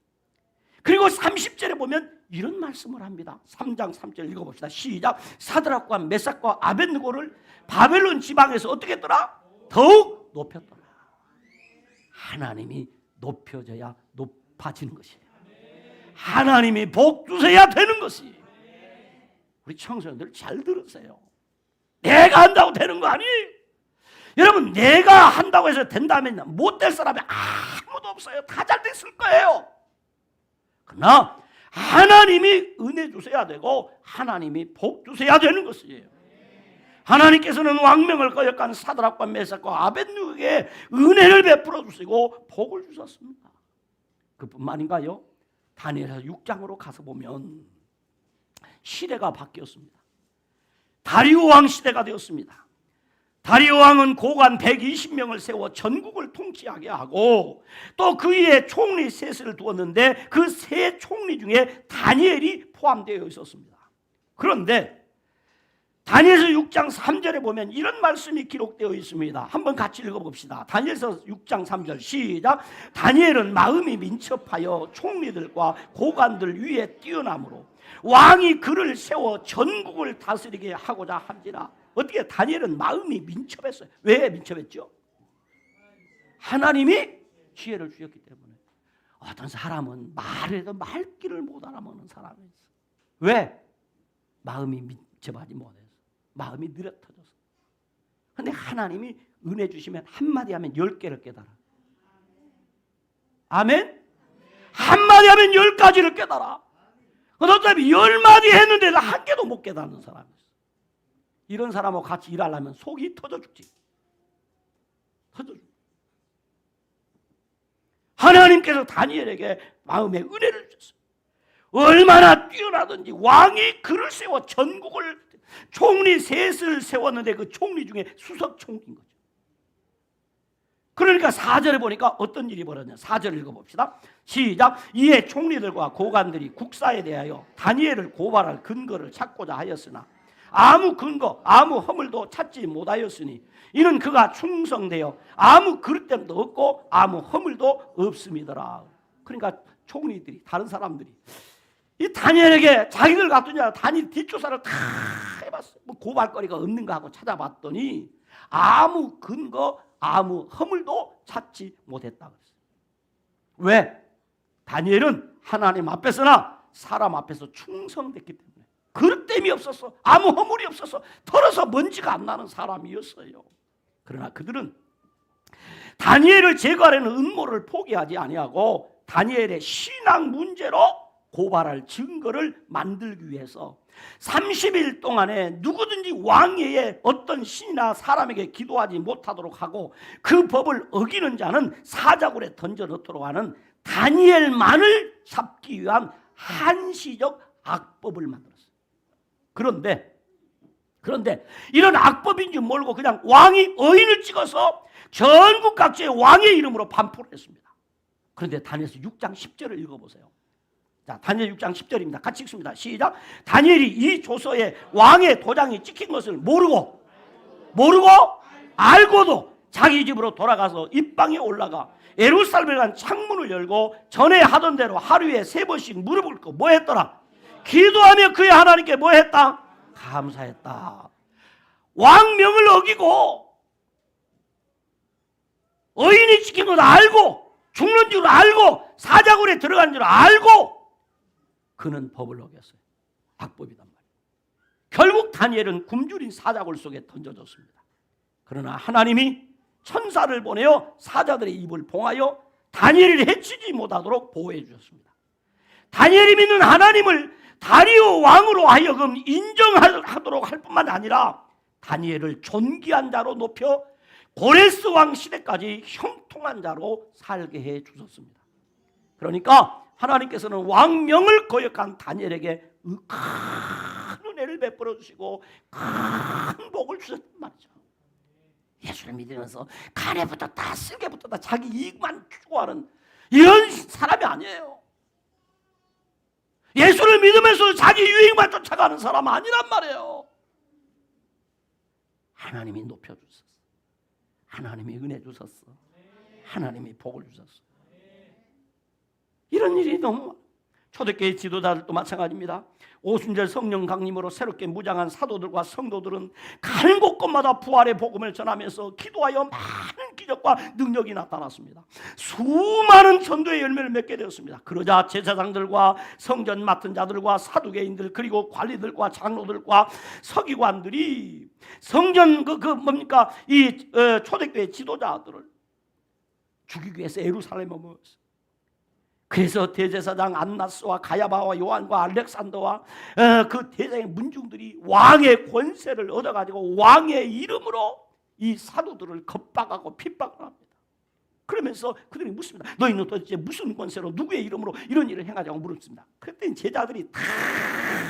그리고 30절에 보면 이런 말씀을 합니다. 3장 3절 읽어봅시다. 시작. 사드락과 메삭과 아벳느고를 바벨론 지방에서 어떻게 했더라? 더욱 높였더라. 하나님이 높여져야 높아지는 것이에요. 하나님이 복 주셔야 되는 것이. 우리 청소년들 잘 들으세요. 내가 한다고 되는 거 아니에요. 여러분, 내가 한다고 해서 된다면 못 될 사람이 아무도 없어요. 다 잘 됐을 거예요. 그러나 하나님이 은혜 주셔야 되고 하나님이 복 주셔야 되는 것이에요. 하나님께서는 왕명을 거역한 사드락과 메삭과 아벳느고에게 은혜를 베풀어 주시고 복을 주셨습니다. 그뿐만인가요? 다니엘서 6장으로 가서 보면 시대가 바뀌었습니다. 다리오 왕 시대가 되었습니다. 다리오 왕은 고관 120명을 세워 전국을 통치하게 하고 또 그 위에 총리 셋을 두었는데 그 세 총리 중에 다니엘이 포함되어 있었습니다. 그런데 다니엘서 6장 3절에 보면 이런 말씀이 기록되어 있습니다. 한번 같이 읽어봅시다. 다니엘서 6장 3절 시작. 다니엘은 마음이 민첩하여 총리들과 고관들 위에 뛰어남으로 왕이 그를 세워 전국을 다스리게 하고자 한지라. 어떻게 다니엘은 마음이 민첩했어요. 왜 민첩했죠? 하나님이 지혜를 주셨기 때문에. 어떤 사람은 말해도 말귀를 못 알아먹는 사람이 있어. 왜? 마음이 민첩하지 못해서. 마음이 느려 터져서. 그런데 하나님이 은혜 주시면 한마디 하면 10개를 깨달아. 아멘? 한마디 하면 10가지를 깨달아. 어떤 사람이 10마디 했는데 한 개도 못 깨닫는 사람이 있어. 이런 사람하고 같이 일하려면 속이 터져 죽지. 터져 죽지. 하나님께서 다니엘에게 마음의 은혜를 주셨어요. 얼마나 뛰어나든지 왕이 그를 세워 전국을 총리 셋을 세웠는데 그 총리 중에 수석 총리인 거죠. 그러니까 4절에 보니까 어떤 일이 벌어졌냐. 4절 읽어봅시다. 시작. 이에 총리들과 고관들이 국사에 대하여 다니엘을 고발할 근거를 찾고자 하였으나 아무 근거, 아무 허물도 찾지 못하였으니 이는 그가 충성되어 아무 그릇됨도 없고 아무 허물도 없음이더라. 그러니까 총리들이, 다른 사람들이 이 다니엘에게 자기들 같은 자 다니엘 뒷조사를 다 해봤어요. 뭐 고발거리가 없는가 하고 찾아봤더니 아무 근거, 아무 허물도 찾지 못했다 그랬어요. 왜? 다니엘은 하나님 앞에서나 사람 앞에서 충성됐기 때문에. 그릇됨이 없었어. 아무 허물이 없어서 털어서 먼지가 안 나는 사람이었어요. 그러나 그들은 다니엘을 제거하려는 음모를 포기하지 아니하고 다니엘의 신앙 문제로 고발할 증거를 만들기 위해서 30일 동안에 누구든지 왕위에 어떤 신이나 사람에게 기도하지 못하도록 하고 그 법을 어기는 자는 사자굴에 던져 넣도록 하는 다니엘만을 잡기 위한 한시적 악법을 만들었어요. 그런데 이런 악법인 줄 모르고 그냥 왕이 어인을 찍어서 전국 각지의 왕의 이름으로 반포를 했습니다. 그런데 다니엘서 6장 10절을 읽어보세요. 자, 다니엘 6장 10절입니다. 같이 읽습니다. 시작. 다니엘이 이 조서에 왕의 도장이 찍힌 것을 모르고 알고도 자기 집으로 돌아가서 입방에 올라가 예루살렘에 간 창문을 열고 전에 하던 대로 하루에 3번씩 무릎을 꿇고 뭐 했더라? 기도하며 그의 하나님께 뭐 했다? 감사했다. 왕명을 어기고 의인이 지킨 걸 알고 죽는 줄 알고 사자굴에 들어간 줄 알고 그는 법을 어겼어요. 악법이단 말이에요. 결국 다니엘은 굶주린 사자굴 속에 던져졌습니다. 그러나 하나님이 천사를 보내어 사자들의 입을 봉하여 다니엘을 해치지 못하도록 보호해 주셨습니다. 다니엘이 믿는 하나님을 다리오 왕으로 하여금 인정하도록 할 뿐만 아니라 다니엘을 존귀한 자로 높여 고레스 왕 시대까지 형통한 자로 살게 해 주셨습니다. 그러니까 하나님께서는 왕명을 거역한 다니엘에게 큰 은혜를 베풀어 주시고 큰 복을 주셨단 말이죠. 예수를 믿으면서 가래부터 다 쓸개부터 다 자기 이익만 추구하는 이런 사람이 아니에요. 예수를 믿으면서 자기 유익만 쫓아가는 사람 아니란 말이에요. 하나님이 높여주셨어. 하나님이 은혜 주셨어. 하나님이 복을 주셨어. 이런 일이 너무 초대교회 지도자들도 마찬가지입니다. 오순절 성령 강림으로 새롭게 무장한 사도들과 성도들은 가는 곳곳마다 부활의 복음을 전하면서 기도하여 많은 기적과 능력이 나타났습니다. 수많은 전도의 열매를 맺게 되었습니다. 그러자 제사장들과 성전 맡은 자들과 사두개인들 그리고 관리들과 장로들과 서기관들이 성전 이 초대교회 지도자들을 죽이기 위해서 예루살렘에 모였어요. 그래서 대제사장 안나스와 가야바와 요한과 알렉산더와 그 대제의 문중들이 왕의 권세를 얻어가지고 왕의 이름으로 이 사도들을 겁박하고 핍박을 합니다. 그러면서 그들이 묻습니다. 너희는 도대체 무슨 권세로 누구의 이름으로 이런 일을 행하자고 물었습니다. 그랬더니 제자들이 다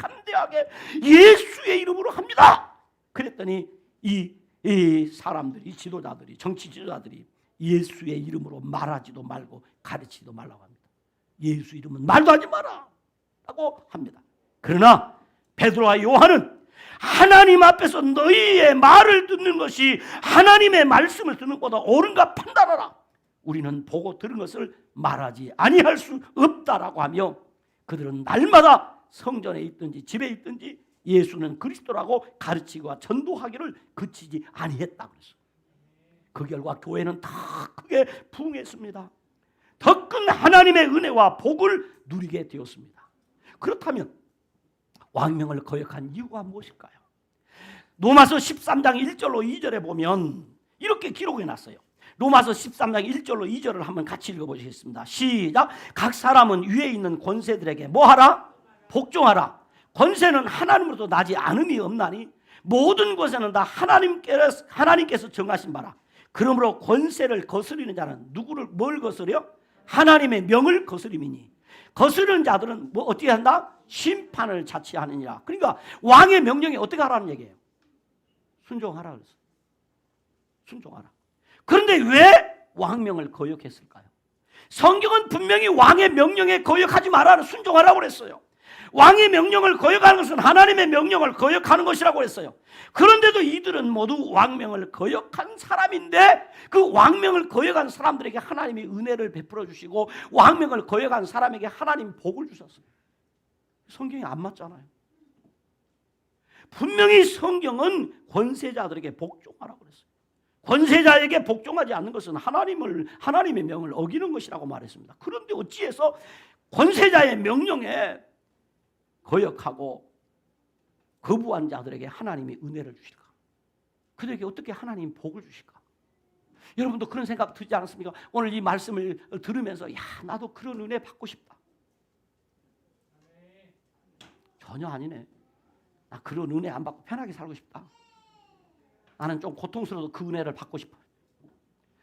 담대하게 예수의 이름으로 합니다. 그랬더니 이 사람들이 지도자들이 정치 지도자들이 예수의 이름으로 말하지도 말고 가르치지도 말라고 합니다. 예수 이름은 말도 하지 마라 라고 합니다. 그러나 베드로와 요한은 하나님 앞에서 너희의 말을 듣는 것이 하나님의 말씀을 듣는 것보다 옳은가 판단하라. 우리는 보고 들은 것을 말하지 아니할 수 없다라고 하며 그들은 날마다 성전에 있든지 집에 있든지 예수는 그리스도라고 가르치고 전도하기를 그치지 아니했다 그랬어요. 그 결과 교회는 더 크게 부흥했습니다. 더 큰 하나님의 은혜와 복을 누리게 되었습니다. 그렇다면 왕명을 거역한 이유가 무엇일까요? 로마서 13장 1절로 2절에 보면 이렇게 기록해 놨어요. 로마서 13장 1절로 2절을 한번 같이 읽어보시겠습니다. 시작. 각 사람은 위에 있는 권세들에게 뭐하라? 복종하라. 권세는 하나님으로부터 나지 않음이 없나니 모든 권세는 다 하나님께서 정하신 바라. 그러므로 권세를 거스리는 자는 뭘 거스려? 하나님의 명을 거스림이니 거스르는 자들은 뭐 어떻게 한다? 심판을 자취하느니라. 그러니까 왕의 명령에 어떻게 하라는 얘기예요? 순종하라 그랬어요. 순종하라. 그런데 왜 왕명을 거역했을까요? 성경은 분명히 왕의 명령에 거역하지 말아라, 순종하라고 그랬어요. 왕의 명령을 거역하는 것은 하나님의 명령을 거역하는 것이라고 했어요. 그런데도 이들은 모두 왕명을 거역한 사람인데 그 왕명을 거역한 사람들에게 하나님이 은혜를 베풀어 주시고 왕명을 거역한 사람에게 하나님 복을 주셨어요. 성경이 안 맞잖아요. 분명히 성경은 권세자들에게 복종하라고 그랬어요. 권세자에게 복종하지 않는 것은 하나님의 명을 어기는 것이라고 말했습니다. 그런데 어찌해서 권세자의 명령에 거역하고 거부한 자들에게 하나님이 은혜를 주실까? 그들에게 어떻게 하나님 복을 주실까? 여러분도 그런 생각 들지 않습니까? 오늘 이 말씀을 들으면서 나도 그런 은혜 받고 싶다. 전혀 아니네. 나 그런 은혜 안 받고 편하게 살고 싶다. 나는 좀 고통스러워도 그 은혜를 받고 싶어.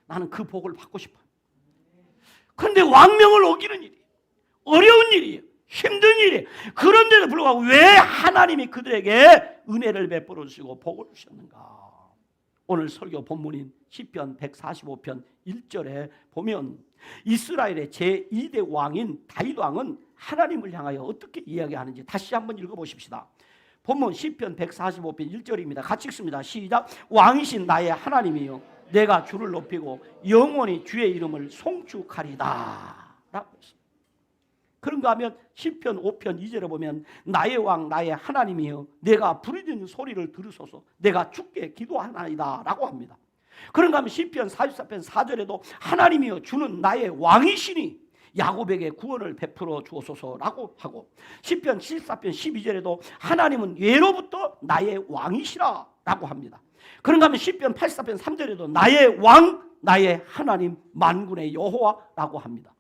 나는 그 복을 받고 싶어. 그런데 왕명을 어기는 일이 어려운 일이에요. 힘든 일이에요. 그런데도 불구하고 왜 하나님이 그들에게 은혜를 베풀어 주시고 복을 주셨는가? 오늘 설교 본문인 시편 145편 1절에 보면 이스라엘의 제2대 왕인 다윗 왕은 하나님을 향하여 어떻게 이야기하는지 다시 한번 읽어보십시다. 본문 시편 145편 1절입니다. 같이 읽습니다. 시작. 왕이신 나의 하나님이여 내가 주를 높이고 영원히 주의 이름을 송축하리다 라고 했습니다. 그런가 하면 시편 5편 2절에 보면 나의 왕 나의 하나님이여 내가 부르짖는 소리를 들으소서 내가 주께 기도하나이다 라고 합니다. 그런가 하면 시편 44편 4절에도 하나님이여 주는 나의 왕이시니 야곱에게 구원을 베풀어 주옵소서라고 하고 시편 74편 12절에도 하나님은 예로부터 나의 왕이시라 라고 합니다. 그런가 하면 시편 84편 3절에도 나의 왕 나의 하나님 만군의 여호와라고 합니다.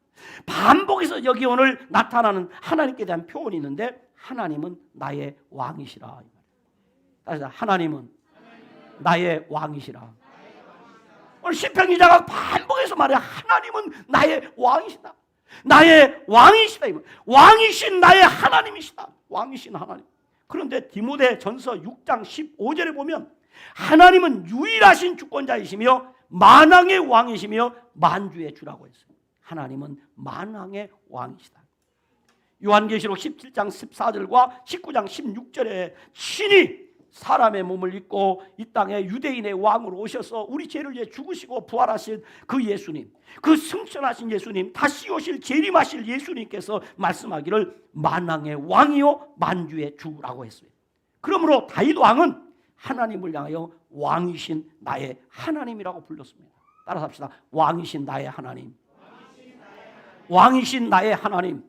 반복해서 여기 오늘 나타나는 하나님께 대한 표현이 있는데 하나님은 나의 왕이시라. 따라서 하나님은 나의 왕이시라. 오늘 시편 기자가 반복해서 말해 하나님은 나의 왕이시다. 나의 왕이시다. 왕이신 나의 하나님이시다. 왕이신 하나님. 그런데 디모데 전서 6장 15절에 보면 하나님은 유일하신 주권자이시며 만왕의 왕이시며 만주의 주라고 했어요. 하나님은 만왕의 왕이시다. 요한계시록 17장 14절과 19장 16절에 신이 사람의 몸을 입고 이 땅에 유대인의 왕으로 오셔서 우리 죄를 위해 죽으시고 부활하신 그 예수님, 그 승천하신 예수님, 다시 오실 재림하실 예수님께서 말씀하기를 만왕의 왕이요 만주의 주라고 했어요. 그러므로 다윗 왕은 하나님을 향하여 왕이신 나의 하나님이라고 불렀습니다. 따라서 합시다. 왕이신 나의 하나님. 왕이신 나의 하나님.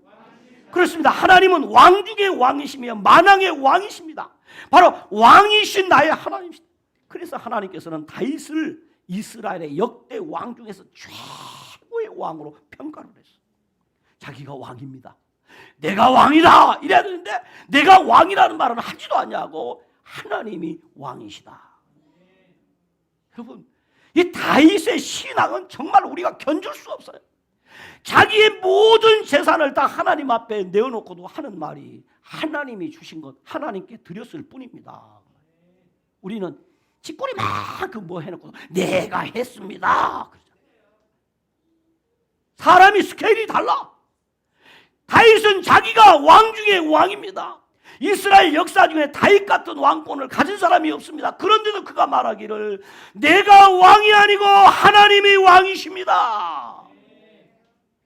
그렇습니다. 하나님은 왕 중의 왕이시며 만왕의 왕이십니다. 바로 왕이신 나의 하나님이십니다. 그래서 하나님께서는 다윗을 이스라엘의 역대 왕 중에서 최고의 왕으로 평가를 했어요. 자기가 왕입니다. 내가 왕이다 이래야 되는데 내가 왕이라는 말은 하지도 않냐고 하나님이 왕이시다. 여러분, 이 다윗의 신앙은 정말 우리가 견줄 수 없어요. 자기의 모든 재산을 다 하나님 앞에 내어놓고도 하는 말이 하나님이 주신 것 하나님께 드렸을 뿐입니다. 우리는 짓거리만큼 뭐 해놓고 내가 했습니다. 사람이 스케일이 달라. 다윗은 자기가 왕 중에 왕입니다. 이스라엘 역사 중에 다윗 같은 왕권을 가진 사람이 없습니다. 그런데도 그가 말하기를 내가 왕이 아니고 하나님이 왕이십니다.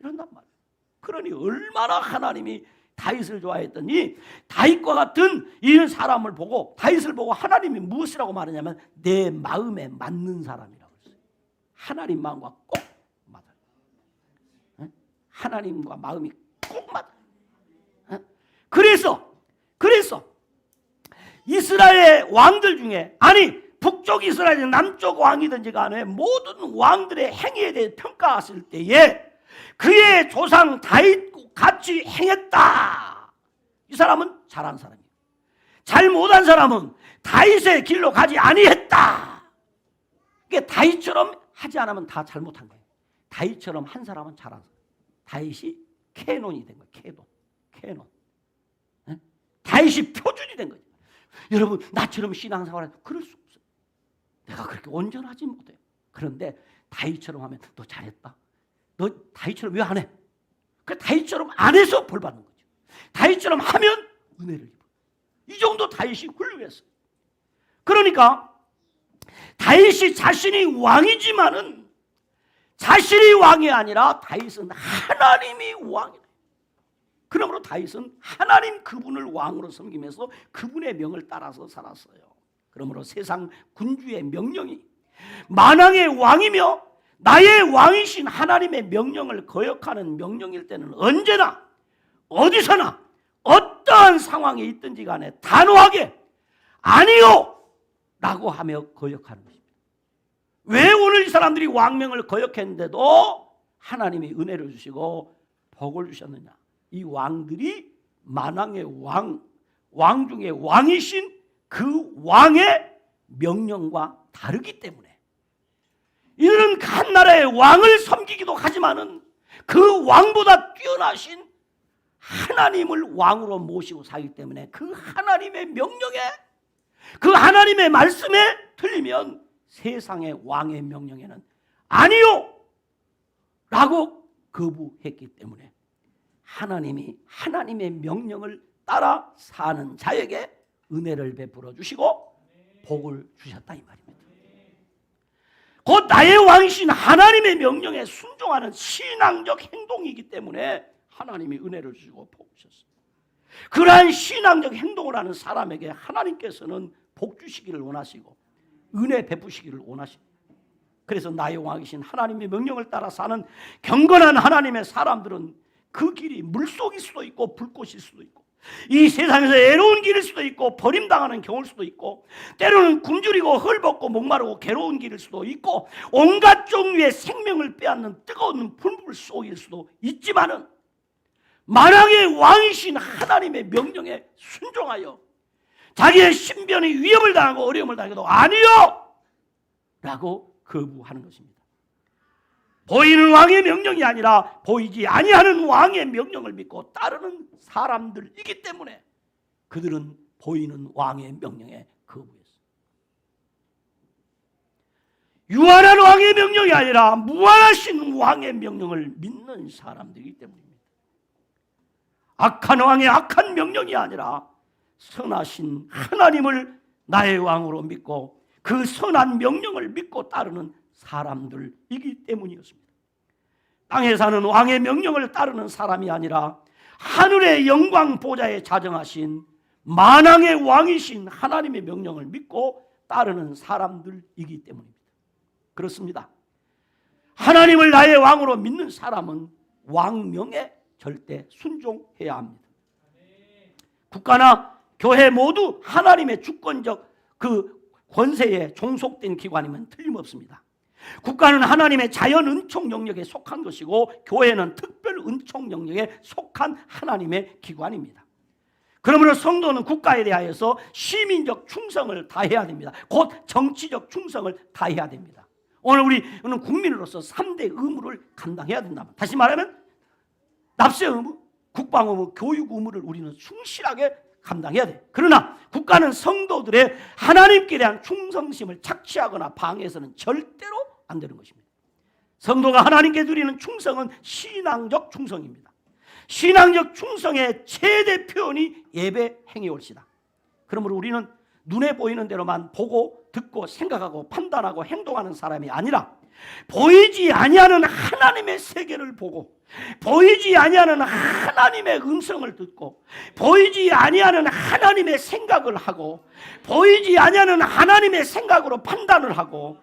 이런단 말이에요. 그러니 얼마나 하나님이 다윗을 좋아했더니 다윗과 같은 이런 사람을 보고 다윗을 보고 하나님이 무엇이라고 말하냐면 내 마음에 맞는 사람이라고 했어요. 하나님 마음과 꼭 맞아요. 하나님과 마음이 꼭 맞아요. 그래서 이스라엘 왕들 중에 아니 북쪽 이스라엘 남쪽 왕이든지 간에 모든 왕들의 행위에 대해 평가했을 때에 그의 조상 다윗 같이 행했다. 이 사람은 잘한 사람이에요. 잘 못한 사람은 다윗의 길로 가지 아니했다. 그게 다윗처럼 하지 않으면 다 잘못한 거예요. 다윗처럼 한 사람은 잘한 사람. 다윗이 캐논이 된 거예요. 캐논. 다윗이 표준이 된 거죠. 여러분 나처럼 신앙생활을 그럴 수 없어요. 내가 그렇게 온전하지 못해요. 그런데 다윗처럼 하면 너 잘했다. 너 다윗처럼 왜 안 해? 그 다윗처럼 안 해서 벌 받는 거죠. 다윗처럼 하면 은혜를 입어. 이 정도 다윗이 훌륭했어요. 그러니까 다윗이 자신이 왕이지만은 자신이 왕이 아니라 다윗은 하나님이 왕이에요. 그러므로 다윗은 하나님 그분을 왕으로 섬기면서 그분의 명을 따라서 살았어요. 그러므로 세상 군주의 명령이 만왕의 왕이며 나의 왕이신 하나님의 명령을 거역하는 명령일 때는 언제나 어디서나 어떠한 상황에 있든지 간에 단호하게 아니요 라고 하며 거역하는 것입니다. 왜 오늘 이 사람들이 왕명을 거역했는데도 하나님이 은혜를 주시고 복을 주셨느냐? 이 왕들이 만왕의 왕 중에 왕이신 그 왕의 명령과 다르기 때문에 이들은 한 나라의 왕을 섬기기도 하지만은 그 왕보다 뛰어나신 하나님을 왕으로 모시고 살기 때문에 그 하나님의 명령에 그 하나님의 말씀에 틀리면 세상의 왕의 명령에는 아니요! 라고 거부했기 때문에 하나님이 하나님의 명령을 따라 사는 자에게 은혜를 베풀어 주시고 복을 주셨다 이 말입니다. 곧 나의 왕이신 하나님의 명령에 순종하는 신앙적 행동이기 때문에 하나님이 은혜를 주시고 복 주셨습니다. 그러한 신앙적 행동을 하는 사람에게 하나님께서는 복 주시기를 원하시고 은혜 베푸시기를 원하십니다. 그래서 나의 왕이신 하나님의 명령을 따라 사는 경건한 하나님의 사람들은 그 길이 물속일 수도 있고 불꽃일 수도 있고 이 세상에서 애로운 길일 수도 있고 버림당하는 경우일 수도 있고 때로는 굶주리고 헐벗고 목마르고 괴로운 길일 수도 있고 온갖 종류의 생명을 빼앗는 뜨거운 불물 속일 수도 있지만은 만왕의 왕이신 하나님의 명령에 순종하여 자기의 신변이 위험을 당하고 어려움을 당해도 아니요! 라고 거부하는 것입니다. 보이는 왕의 명령이 아니라 보이지 아니하는 왕의 명령을 믿고 따르는 사람들이기 때문에 그들은 보이는 왕의 명령에 거부했어요. 유한한 왕의 명령이 아니라 무한하신 왕의 명령을 믿는 사람들이기 때문입니다. 악한 왕의 악한 명령이 아니라 선하신 하나님을 나의 왕으로 믿고 그 선한 명령을 믿고 따르는 사람들이기 때문이었습니다. 땅에 사는 왕의 명령을 따르는 사람이 아니라 하늘의 영광 보좌에 자정하신 만왕의 왕이신 하나님의 명령을 믿고 따르는 사람들이기 때문입니다. 그렇습니다. 하나님을 나의 왕으로 믿는 사람은 왕명에 절대 순종해야 합니다. 국가나 교회 모두 하나님의 주권적 그 권세에 종속된 기관이면 틀림없습니다. 국가는 하나님의 자연 은총 영역에 속한 것이고 교회는 특별 은총 영역에 속한 하나님의 기관입니다. 그러므로 성도는 국가에 대하여서 시민적 충성을 다해야 됩니다. 곧 정치적 충성을 다해야 됩니다. 오늘 우리는 국민으로서 3대 의무를 감당해야 된다. 다시 말하면 납세 의무, 국방 의무, 교육 의무를 우리는 충실하게 감당해야 돼. 그러나 국가는 성도들의 하나님께 대한 충성심을 착취하거나 방해해서는 절대로 안 되는 것입니다. 성도가 하나님께 드리는 충성은 신앙적 충성입니다. 신앙적 충성의 최대 표현이 예배 행위올시다. 그러므로 우리는 눈에 보이는 대로만 보고 듣고 생각하고 판단하고 행동하는 사람이 아니라 보이지 아니하는 하나님의 세계를 보고 보이지 아니하는 하나님의 음성을 듣고 보이지 아니하는 하나님의 생각을 하고 보이지 아니하는 하나님의 생각으로 판단을 하고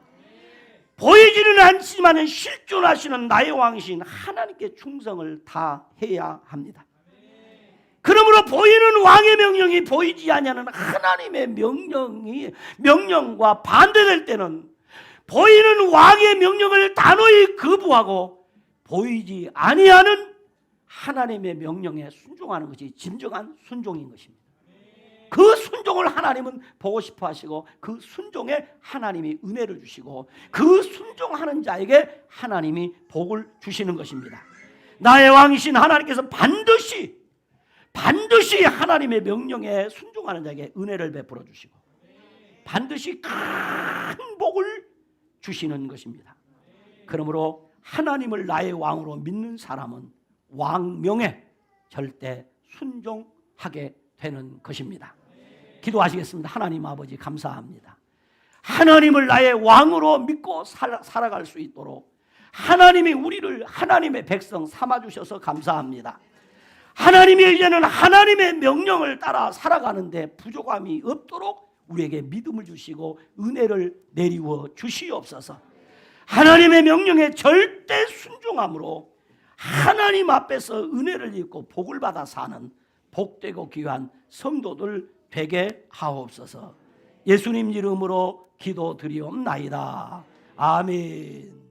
보이지는 않지만 실존하시는 나의 왕이신 하나님께 충성을 다해야 합니다. 그러므로 보이는 왕의 명령이 보이지 아니하는 하나님의 명령과 반대될 때는 보이는 왕의 명령을 단호히 거부하고 보이지 아니하는 하나님의 명령에 순종하는 것이 진정한 순종인 것입니다. 그 순종을 하나님은 보고 싶어 하시고 그 순종에 하나님이 은혜를 주시고 그 순종하는 자에게 하나님이 복을 주시는 것입니다. 나의 왕이신 하나님께서 반드시 하나님의 명령에 순종하는 자에게 은혜를 베풀어 주시고 반드시 큰 복을 주시는 것입니다. 그러므로 하나님을 나의 왕으로 믿는 사람은 왕명에 절대 순종하게 되는 것입니다. 기도하시겠습니다. 하나님 아버지 감사합니다. 하나님을 나의 왕으로 믿고 살아갈 수 있도록 하나님이 우리를 하나님의 백성 삼아주셔서 감사합니다. 하나님이 이제는 하나님의 명령을 따라 살아가는데 부족함이 없도록 우리에게 믿음을 주시고 은혜를 내리워 주시옵소서. 하나님의 명령에 절대 순종함으로 하나님 앞에서 은혜를 입고 복을 받아 사는 복되고 귀한 성도들 되게 하옵소서. 예수님 이름으로 기도드리옵나이다. 아멘.